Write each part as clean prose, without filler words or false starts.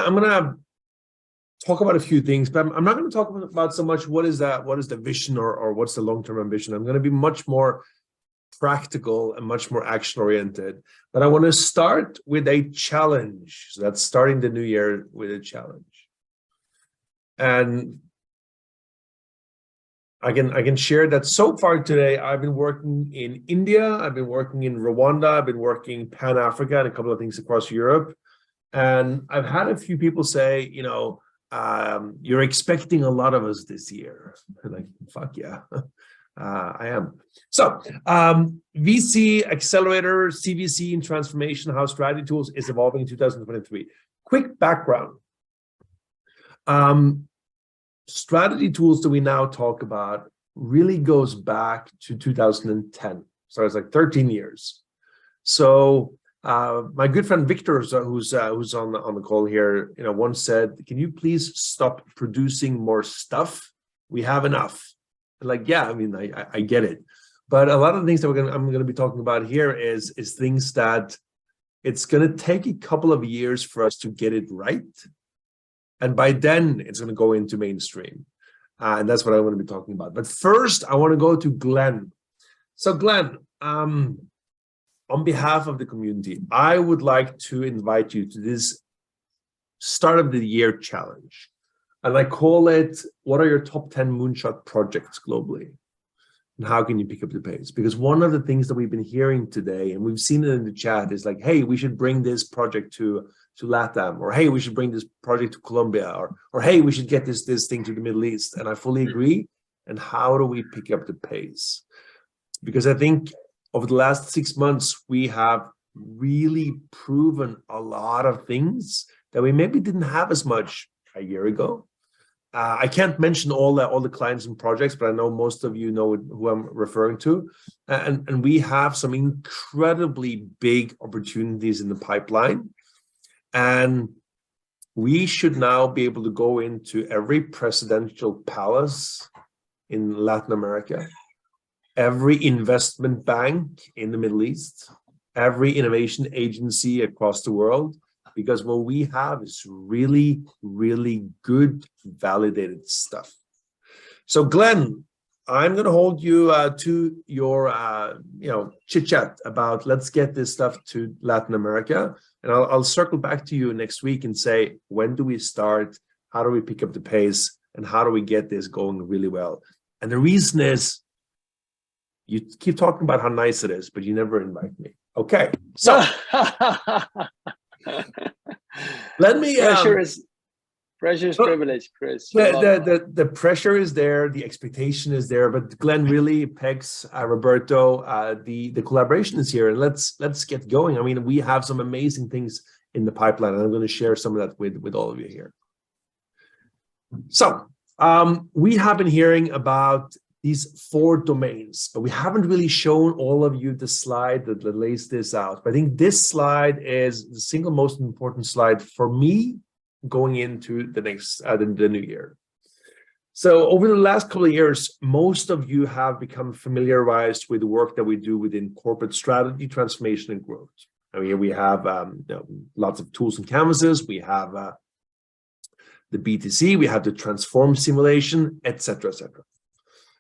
I'm going to talk about a few things, but I'm not going to talk about so much what is the vision or what's the long-term ambition. I'm going to be much more practical and much more action-oriented. But I want to start with a challenge. So that's starting the new year with a challenge. And I can share that so far today, I've been working in India, I've been working in Rwanda, I've been working Pan-Africa and a couple of things across Europe. And I've had a few people say, you're expecting a lot of us this year. I'm like, fuck yeah, I am. So VC, accelerator, CVC and transformation, how strategy tools is evolving in 2023. Quick background. Strategy tools that we now talk about really goes back to 2010. So it's like 13 years. So my good friend Victor, who's on the call here, once said, "Can you please stop producing more stuff? We have enough." Like, yeah, I mean, I get it, but a lot of the things that I'm going to be talking about here is things that it's going to take a couple of years for us to get it right. And by then, it's going to go into mainstream. And that's what I want to be talking about. But first, I want to go to Glenn. So Glenn, on behalf of the community, I would like to invite you to this start of the year challenge. And I call it, what are your top 10 moonshot projects globally? And how can you pick up the pace? Because one of the things that we've been hearing today, and we've seen it in the chat, is like, hey, we should bring this project to LATAM, or hey, we should bring this project to Colombia, or hey, we should get this thing to the Middle East. And I fully agree. And how do we pick up the pace? Because I think over the last 6 months, we have really proven a lot of things that we maybe didn't have as much a year ago. I can't mention all the clients and projects, but I know most of you know who I'm referring to. And we have some incredibly big opportunities in the pipeline. And we should now be able to go into every presidential palace in Latin America, every investment bank in the Middle East, every innovation agency across the world, because what we have is really, really good validated stuff. So Glenn, I'm going to hold you to your chit chat about let's get this stuff to Latin America. And I'll circle back to you next week and say, when do we start? How do we pick up the pace? And how do we get this going really well? And the reason is, you keep talking about how nice it is, but you never invite me. Okay, so let me. Pressure is privilege, Chris. The pressure is there, the expectation is there, but Glenn really pegs Roberto. The collaboration is here, and let's get going. I mean, we have some amazing things in the pipeline, and I'm going to share some of that with all of you here. So we have been hearing about these 4 domains, but we haven't really shown all of you the slide that lays this out. But I think this slide is the single most important slide for me going into the next the new year. So over the last couple of years, most of you have become familiarized with the work that we do within corporate strategy, transformation, and growth. I mean, we have lots of tools and canvases. We have the BTC, we have the transform simulation, etc., etc.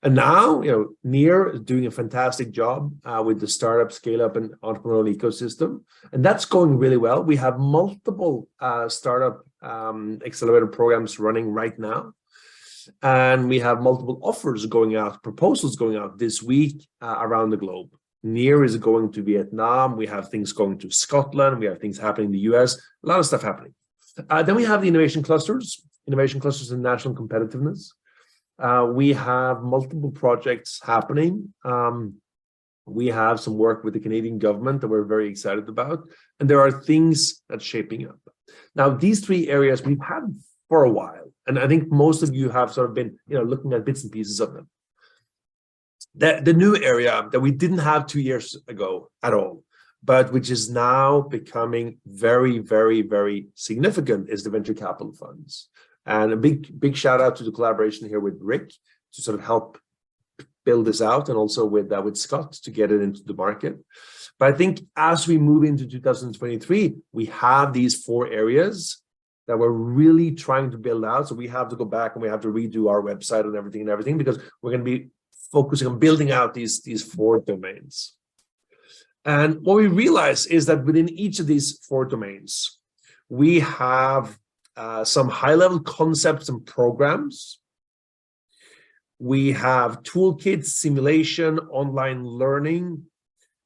And now, Near is doing a fantastic job with the startup, scale-up, and entrepreneurial ecosystem. And that's going really well. We have multiple startup accelerator programs running right now. And we have multiple offers going out, proposals going out this week around the globe. Near is going to Vietnam. We have things going to Scotland. We have things happening in the US. A lot of stuff happening. Then we have the innovation clusters and national competitiveness. We have multiple projects happening. We have some work with the Canadian government that we're very excited about. And there are things that's shaping up. Now, these 3 areas we've had for a while. And I think most of you have sort of been looking at bits and pieces of them. The new area that we didn't have 2 years ago at all, but which is now becoming very, very, very significant, is the venture capital funds. And a big shout out to the collaboration here with Rick to sort of help build this out, and also with Scott to get it into the market. But I think as we move into 2023, we have these 4 areas that we're really trying to build out. So we have to go back and we have to redo our website and everything because we're going to be focusing on building out these 4 domains. And what we realize is that within each of these 4 domains, we have some high-level concepts and programs. We have toolkits, simulation, online learning,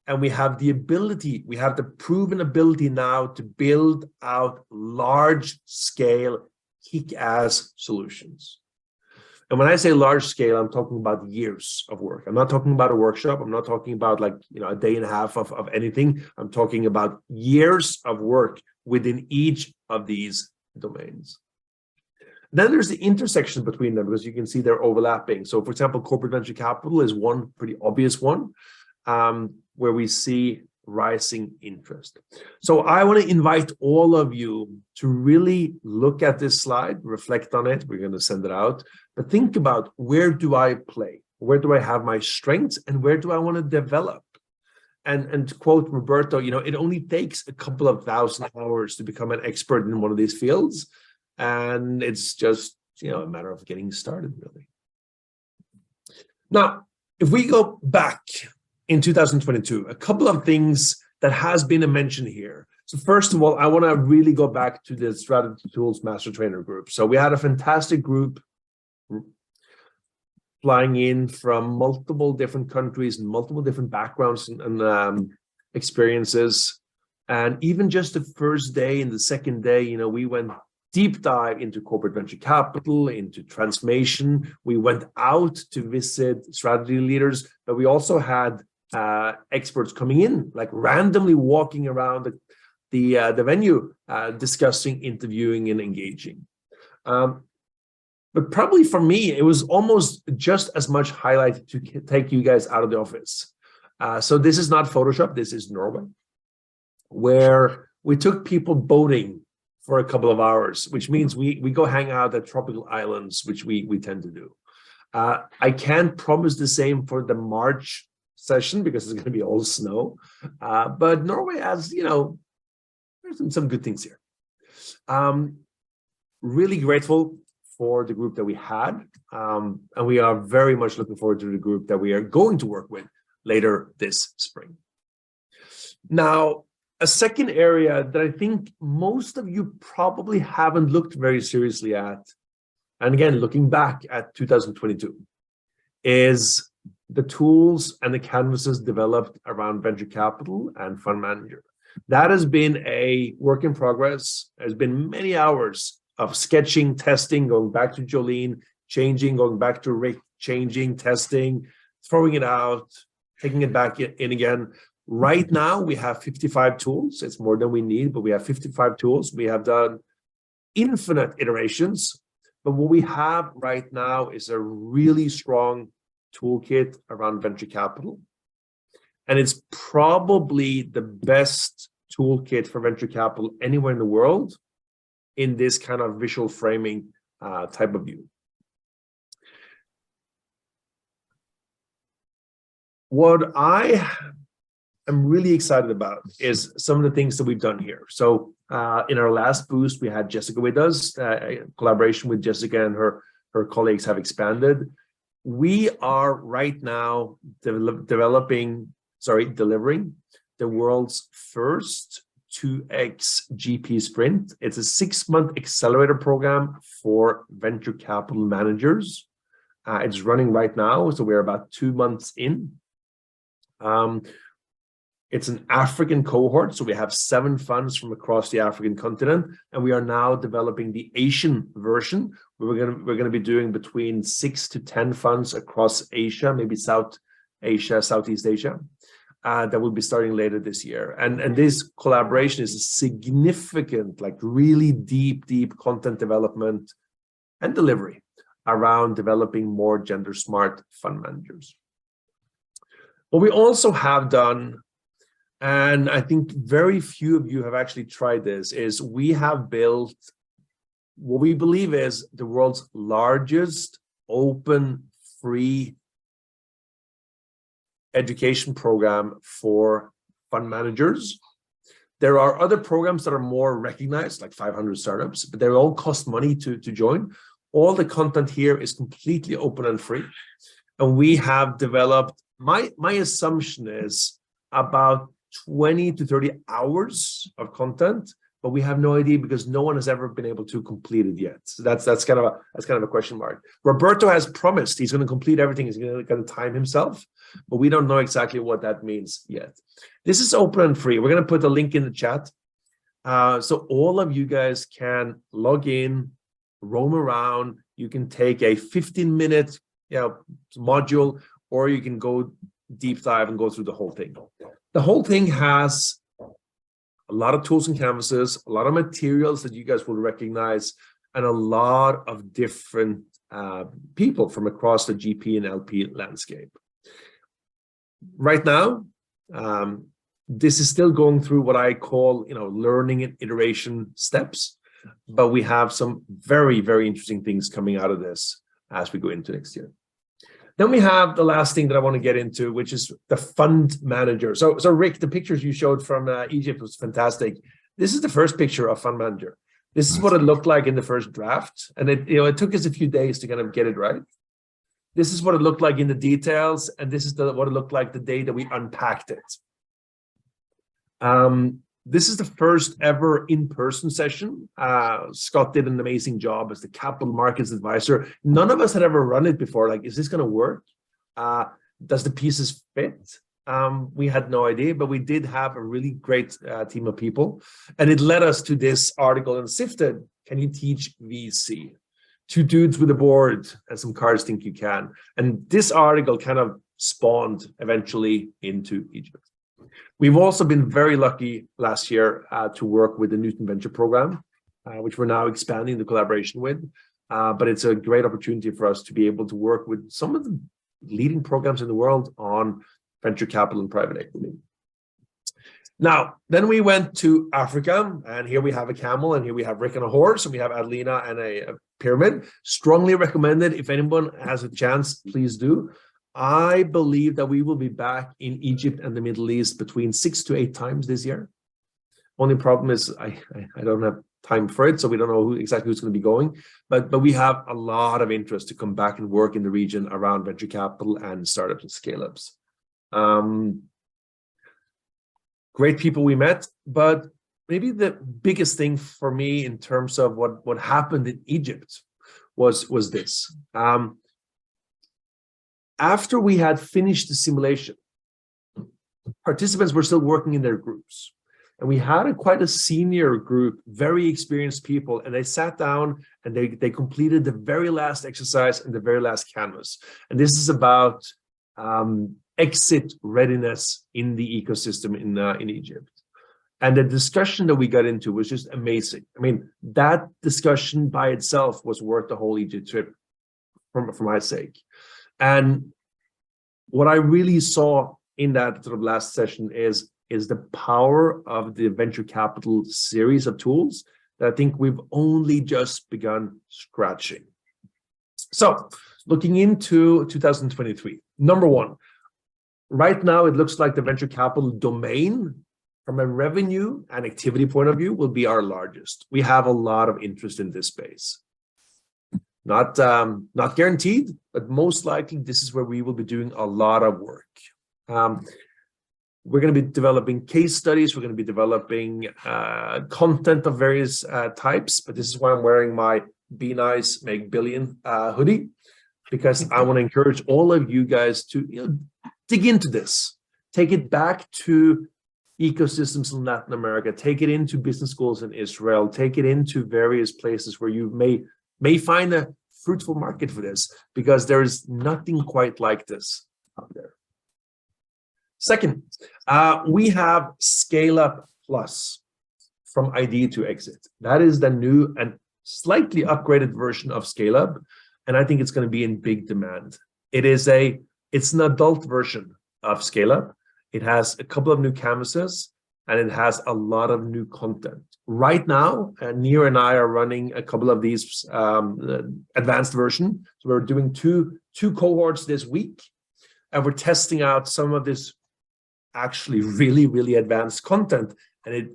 and we have the proven ability now to build out large-scale, kick-ass solutions. And when I say large scale, I'm talking about years of work. I'm not talking about a workshop. I'm not talking about a day and a half of anything. I'm talking about years of work within each of these domains. Then there's the intersection between them because you can see they're overlapping. So for example, corporate venture capital is one pretty obvious one where we see rising interest. So I want to invite all of you to really look at this slide, reflect on it. We're going to send it out, but think about, where do I play? Where do I have my strengths and where do I want to develop? And to quote Roberto, it only takes a couple of 1,000 hours to become an expert in one of these fields. And it's just, a matter of getting started, really. Now, if we go back in 2022, a couple of things that has been a mention here. So first of all, I want to really go back to the Strategy Tools Master Trainer group. So we had a fantastic group flying in from multiple different countries and multiple different backgrounds and experiences. And even just the first day and the second day, we went deep dive into corporate venture capital, into transformation. We went out to visit strategy leaders, but we also had experts coming in, like randomly walking around the venue, discussing, interviewing, and engaging. But probably for me, it was almost just as much highlight to take you guys out of the office. So this is not Photoshop, this is Norway, where we took people boating for a couple of hours, which means we go hang out at tropical islands, which we tend to do. I can't promise the same for the March session because it's going to be all snow, but Norway has, there's some good things here. Really grateful for the group that we had, and we are very much looking forward to the group that we are going to work with later this spring. Now, a second area that I think most of you probably haven't looked very seriously at, and again, looking back at 2022, is the tools and the canvases developed around venture capital and fund manager. That has been a work in progress. There's been many hours of sketching, testing, going back to Jolene, changing, going back to Rick, changing, testing, throwing it out, taking it back in again. Right now, we have 55 tools. It's more than we need, but we have 55 tools. We have done infinite iterations, but what we have right now is a really strong toolkit around venture capital. And it's probably the best toolkit for venture capital anywhere in the world in this kind of visual framing type of view. What I am really excited about is some of the things that we've done here. So in our last boost, we had Jessica with us. Collaboration with Jessica and her colleagues have expanded. We are right now delivering the world's first 2x GP sprint. It's a 6-month accelerator program for venture capital managers. It's running right now, so we're about 2 months in. It's an African cohort, so we have 7 funds from across the African continent, and we are now developing the Asian version. We're going to be doing between 6 to 10 funds across Asia, maybe South Asia, Southeast Asia, that will be starting later this year. And this collaboration is a significant, like really deep content development and delivery around developing more gender smart fund managers. What we also have done, and I think very few of you have actually tried this, is we have built what we believe is the world's largest open, free education program for fund managers. There are other programs that are more recognized, like 500 startups, but they all cost money to join. All the content here is completely open and free. And we have developed, my assumption is about 20 to 30 hours of content, but we have no idea because no one has ever been able to complete it yet. So that's kind of a question mark. Roberto has promised he's going to complete everything. He's going to time himself, but we don't know exactly what that means yet. This is open and free. We're going to put a link in the chat. So all of you guys can log in, roam around. You can take a 15-minute module, or you can go deep dive and go through the whole thing. The whole thing has a lot of tools and canvases, a lot of materials that you guys will recognize, and a lot of different people from across the GP and LP landscape. Right now, this is still going through what I call, learning and iteration steps, but we have some very, very interesting things coming out of this as we go into next year. Then we have the last thing that I want to get into, which is the fund manager. So Rick, the pictures you showed from Egypt was fantastic. This is the first picture of fund manager. This is what it looked like in the first draft, and it took us a few days to kind of get it right. This is what it looked like in the details, and this is what it looked like the day that we unpacked it. This is the first ever in-person session. Scott did an amazing job as the capital markets advisor. None of us had ever run it before. Like, is this going to work? Does the pieces fit? We had no idea, but we did have a really great team of people. And it led us to this article in Sifted. Can you teach VC? 2 dudes with a board and some cards think you can. And this article kind of spawned eventually into Egypt. We've also been very lucky last year to work with the Newton Venture Program, which we're now expanding the collaboration with. But it's a great opportunity for us to be able to work with some of the leading programs in the world on venture capital and private equity. Now, then we went to Africa, and here we have a camel, and here we have Rick on a horse, and we have Adelina and a pyramid. Strongly recommended. If anyone has a chance, please do. I believe that we will be back in Egypt and the Middle East between 6 to 8 times this year. Only problem is I don't have time for it, so we don't know exactly who's going to be going. But we have a lot of interest to come back and work in the region around venture capital and startups and scale-ups. Great people we met, but maybe the biggest thing for me in terms of what happened in Egypt was this. After we had finished the simulation, participants were still working in their groups. And we had quite a senior group, very experienced people, and they sat down and they completed the very last exercise and the very last canvas. And this is about exit readiness in the ecosystem in Egypt. And the discussion that we got into was just amazing. I mean, that discussion by itself was worth the whole Egypt trip for my sake. And what I really saw in that sort of last session is the power of the venture capital series of tools that I think we've only just begun scratching. So looking into 2023, number one, right now it looks like the venture capital domain from a revenue and activity point of view will be our largest. We have a lot of interest in this space. Not guaranteed, but most likely this is where we will be doing a lot of work. We're going to be developing case studies. We're going to be developing content of various types, but this is why I'm wearing my Be Nice, Make Billion hoodie, because I want to encourage all of you guys to dig into this, take it back to ecosystems in Latin America, take it into business schools in Israel, take it into various places where you may find a fruitful market for this, because there is nothing quite like this out there. Second, we have ScaleUp Plus from idea to exit. That is the new and slightly upgraded version of ScaleUp, and I think it's going to be in big demand. It's an adult version of ScaleUp. It has a couple of new canvases, and it has a lot of new content. Right now, Nir and I are running a couple of these advanced version. So we're doing two cohorts this week, and we're testing out some of this actually really, really advanced content. And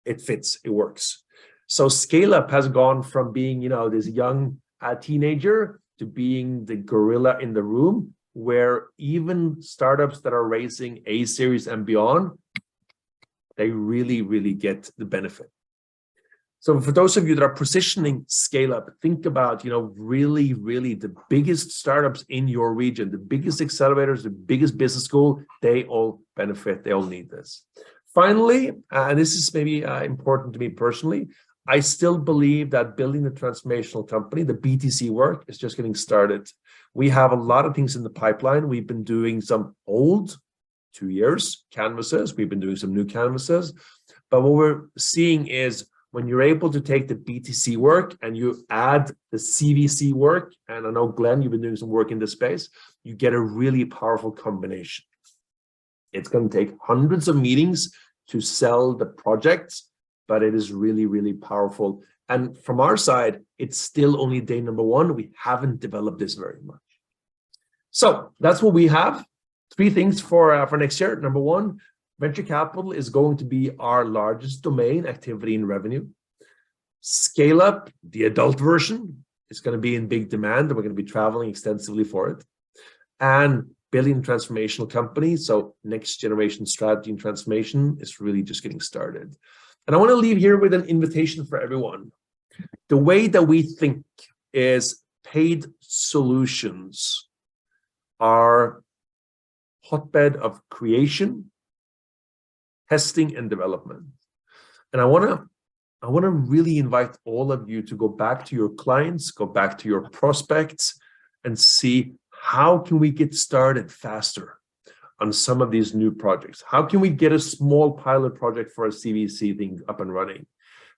it fits, it works. So ScaleUp has gone from being, this young teenager to being the gorilla in the room, where even startups that are raising A series and beyond, they really, really get the benefit. So for those of you that are positioning ScaleUp, think about, really, really the biggest startups in your region, the biggest accelerators, the biggest business school, they all benefit, they all need this. Finally, and this is maybe important to me personally, I still believe that building the transformational company, the BTC work, is just getting started. We have a lot of things in the pipeline. We've been doing some old 2 years canvases. We've been doing some new canvases. But what we're seeing is when you're able to take the BTC work and you add the CVC work, and I know, Glenn, you've been doing some work in this space, you get a really powerful combination. It's going to take hundreds of meetings to sell the projects, but it is really, really powerful. And from our side, it's still only day number 1. We haven't developed this very much. So that's what we have. 3 things for next year. Number 1, venture capital is going to be our largest domain activity in revenue. ScaleUp, the adult version, is going to be in big demand, and we're going to be traveling extensively for it. And building a transformational company, so next generation strategy and transformation is really just getting started. And I want to leave here with an invitation for everyone. The way that we think is paid solutions are hotbed of creation, testing, and development. And I want to really invite all of you to go back to your clients, go back to your prospects, and see how can we get started faster on some of these new projects? How can we get a small pilot project for a CVC thing up and running?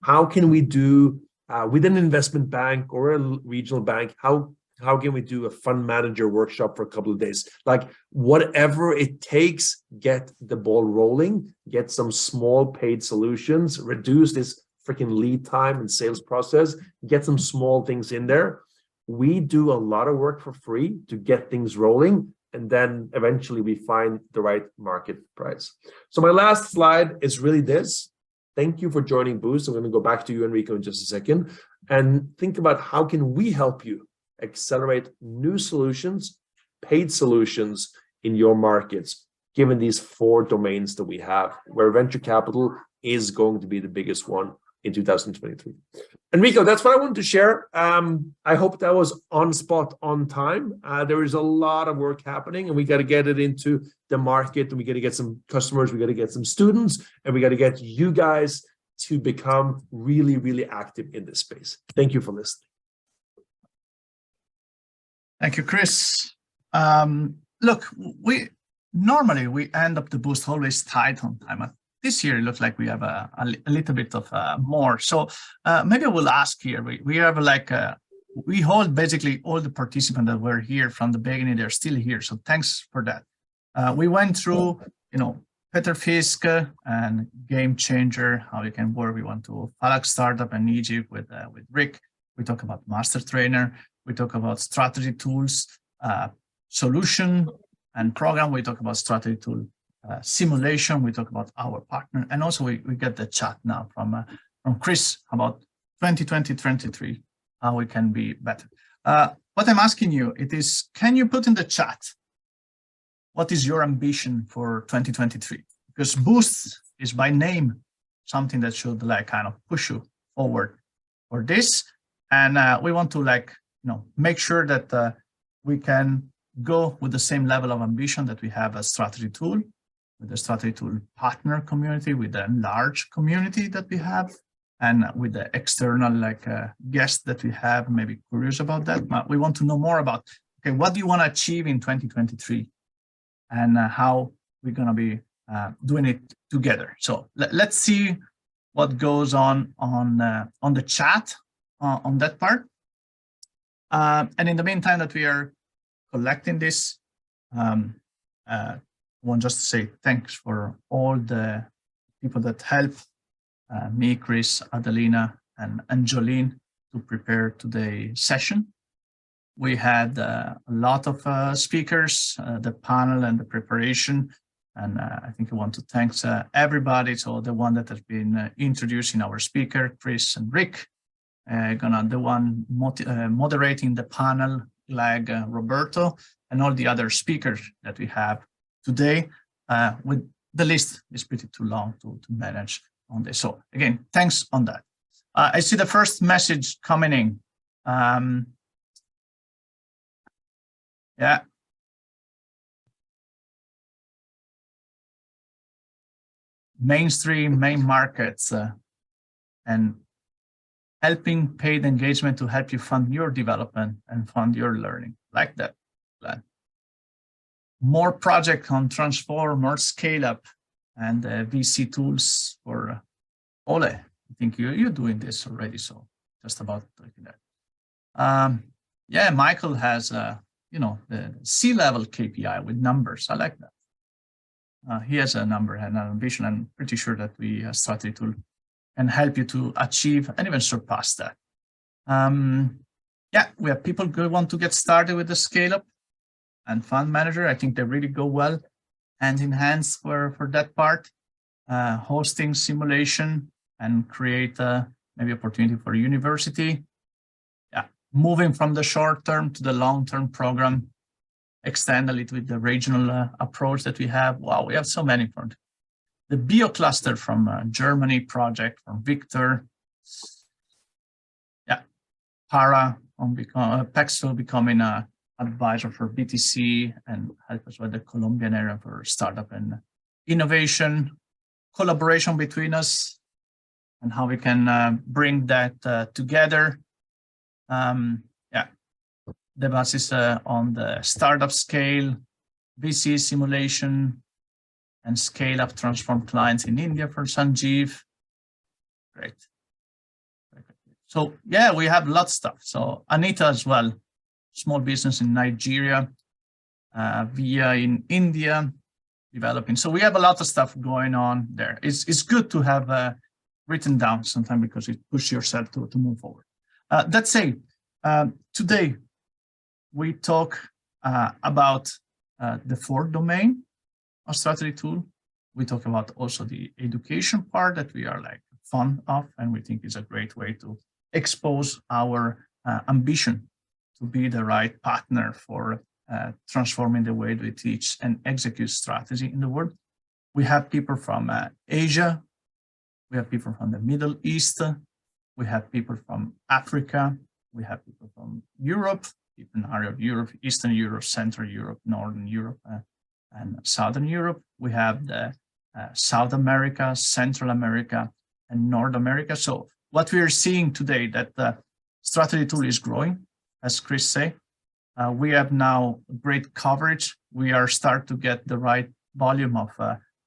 How can we do with an investment bank or a regional bank, how can we do a fund manager workshop for a couple of days? Like whatever it takes, get the ball rolling, get some small paid solutions, reduce this freaking lead time and sales process, get some small things in there. We do a lot of work for free to get things rolling, and then eventually we find the right market price. So my last slide is really this. Thank you for joining Boost. I'm going to go back to you, Enrico, in just a second, and think about how can we help you accelerate new solutions, paid solutions in your markets, given these 4 domains that we have, where venture capital is going to be the biggest one in 2023. Enrico, that's what I wanted to share. I hope that was on spot, on time. There is a lot of work happening, and we got to get it into the market, and we got to get some customers, we got to get some students, and we got to get you guys to become really, really active in this space. Thank you for listening. Thank you, Chris. Look, we normally end up the Boost always tight on time. This year, it looks like we have a little bit of more. So maybe I will ask here. We have we hold basically all the participants that were here from the beginning. They're still here. So thanks for that. We went through, Peter Fisk and Game Changer, how you can work. We went to Falak Startup and Egypt with Rick. We talk about Master Trainer. We talk about strategy tools, solution and program. We talk about strategy tool. Simulation, we talk about our partner, and also we get the chat now from Chris about 2020-23, how we can be better. What I'm asking you, it is, can you put in the chat, what is your ambition for 2023? Because Boost is by name something that should kind of push you forward for this, and we want to make sure that we can go with the same level of ambition that we have a strategy tool, with the strategy tool partner community, with the large community that we have, and with the external guests that we have, maybe curious about that. But we want to know more about, okay, what do you want to achieve in 2023 and how we're going to be doing it together. So let's see what goes on the chat on that part. And in the meantime that we are collecting this, I want just to say thanks for all the people that helped me, Chris, Adelina, and Jolene to prepare today's session. We had a lot of speakers, the panel and the preparation. And I think I want to thank everybody. So the one that has been introducing our speaker, Chris and Rick, the one moderating the panel, like Roberto, and all the other speakers that we have today. With the list is pretty too long to manage on this. So again, thanks on that. I see the first message coming in. Yeah. Mainstream, main markets, and helping paid engagement to help you fund your development and fund your learning. Like that. More project on transform, more scale up, and VC tools for Ole. I think you're doing this already, so just about like that. Yeah, Michael has the C-level KPI with numbers. I like that. He has a number and an ambition. I'm pretty sure that we strategy tool can help you to achieve and even surpass that. Yeah, we have people who want to get started with the ScaleUp and fund manager. I think they really go well hand in hand for that part. Hosting simulation and create maybe opportunity for university. Yeah, moving from the short term to the long term program. Extend a little bit the regional approach that we have. Wow, we have so many front. The BioCluster from Germany project from Victor. Yeah, Para on Pexel becoming an advisor for BTC and help us with the Colombian area for startup and innovation, collaboration between us, and how we can bring that together. Yeah, the basis on the startup scale, VC simulation, and scale up transform clients in India for Sanjeev. Great. So yeah, we have lots of stuff. So Anita as well, small business in Nigeria, Via in India, developing. So we have a lot of stuff going on there. It's good to have written down sometime because it pushes yourself to move forward. That said, today we talk about the fourth domain of strategy tool. We talk about also the education part that we are like fond of, and we think is a great way to expose our ambition to be the right partner for transforming the way we teach and execute strategy in the world. We have people from Asia. We have people from the Middle East. We have people from Africa. We have people from Europe, different area of Europe, Eastern Europe, Central Europe, Northern Europe, and Southern Europe. We have the South America, Central America, and North America. So what we are seeing today that the strategy tool is growing, as Chris said. We have now great coverage. We are starting to get the right volume of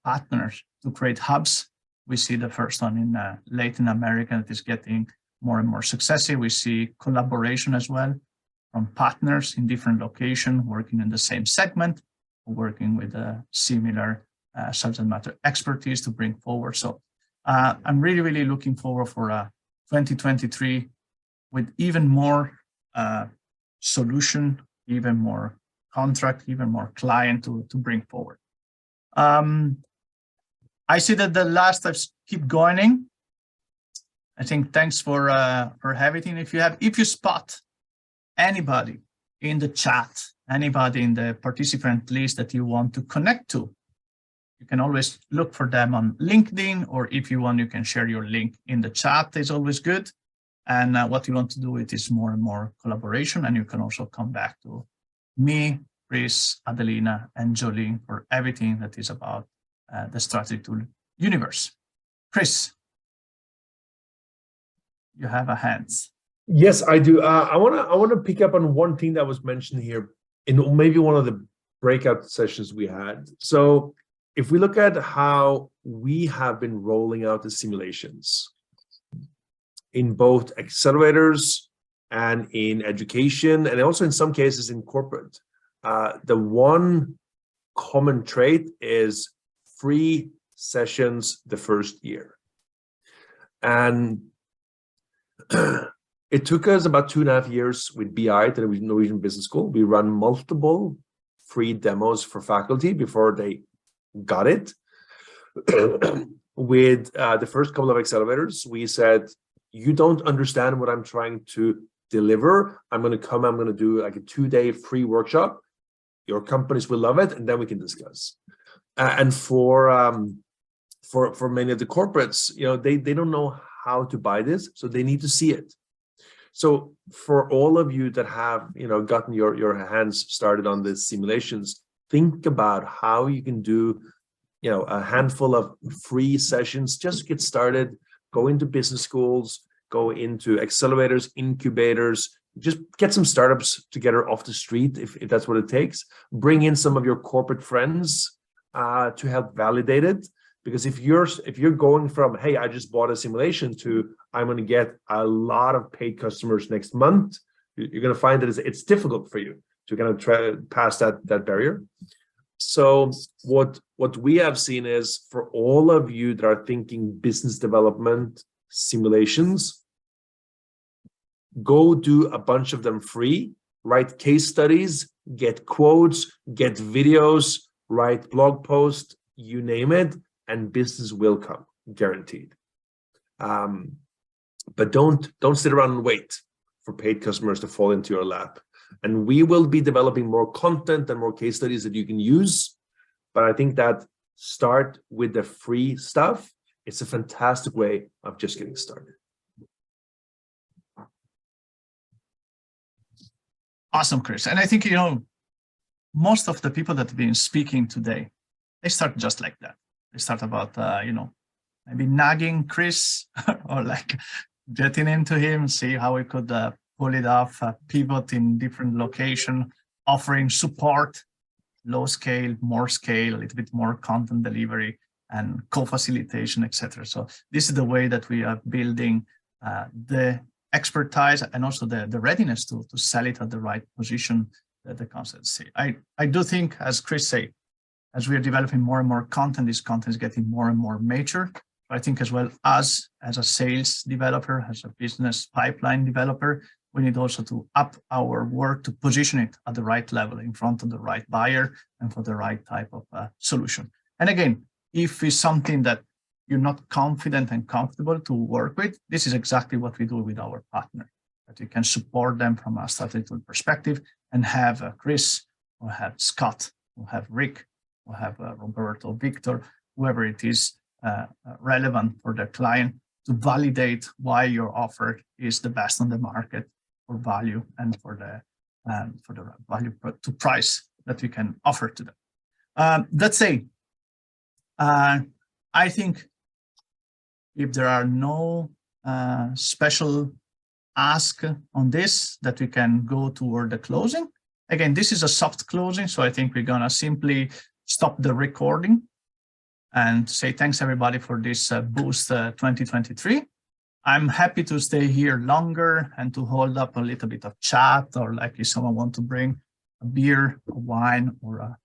partners to create hubs. We see the first one in Latin America that is getting more and more successful. We see collaboration as well from partners in different locations working in the same segment, working with a similar subject matter expertise to bring forward. So I'm really, really looking forward for 2023 with even more solution, even more contract, even more client to bring forward. I see that the last steps keep going. I think thanks for everything. If you spot anybody in the chat, anybody in the participant list that you want to connect to, you can always look for them on LinkedIn, or if you want, you can share your link in the chat. It's always good. And what you want to do is more and more collaboration. And you can also come back to me, Chris, Adelina, and Jolene for everything that is about the strategy tool universe. Chris, you have a hands. Yes, I do. I want to pick up on one thing that was mentioned here in maybe one of the breakout sessions we had. So if we look at how we have been rolling out the simulations in both accelerators and in education, and also in some cases in corporate, the one common trait is free sessions the first year. And it took us about 2.5 years with BI, the Norwegian Business School. We run multiple free demos for faculty before they got it. With the first couple of accelerators, we said, you don't understand what I'm trying to deliver. I'm going to do like a 2-day free workshop. Your companies will love it, and then we can discuss. And for many of the corporates, they don't know how to buy this, so they need to see it. So for all of you that have gotten your hands started on these simulations, think about how you can do a handful of free sessions. Just get started. Go into business schools, go into accelerators, incubators, just get some startups together off the street if that's what it takes. Bring in some of your corporate friends to help validate it. Because if you're going from, hey, I just bought a simulation, to I'm going to get a lot of paid customers next month, you're going to find that it's difficult for you to kind of try pass that barrier. So what we have seen is, for all of you that are thinking business development simulations, go do a bunch of them free, write case studies, get quotes, get videos, write blog posts, you name it, and business will come, guaranteed. But don't sit around and wait for paid customers to fall into your lap. And we will be developing more content and more case studies that you can use. But I think that start with the free stuff. It's a fantastic way of just getting started. Awesome, Chris. And I think, most of the people that have been speaking today, they start just like that. They start about, maybe nagging Chris or like getting into him, see how we could pull it off, pivot in different location, offering support, low scale, more scale, a little bit more content delivery and co-facilitation, etc. So this is the way that we are building the expertise and also the readiness to sell it at the right position that the concept say. I do think, as Chris said, as we are developing more and more content, this content is getting more and more mature. I think as well as a sales developer, as a business pipeline developer, we need also to up our work to position it at the right level in front of the right buyer and for the right type of solution. And again, if it's something that you're not confident and comfortable to work with, this is exactly what we do with our partner, that we can support them from a strategical perspective and have Chris, or have Scott, or have Rick, or have Roberto, Victor, whoever it is relevant for the client, to validate why your offer is the best on the market for value and for the value to price that we can offer to them. Let's say, I think if there are no special ask on this, that we can go toward the closing. Again, this is a soft closing, so I think we're gonna simply stop the recording and say thanks everybody for this Boost 2023. I'm happy to stay here longer and to hold up a little bit of chat, or like if someone wants to bring a beer, a wine, or a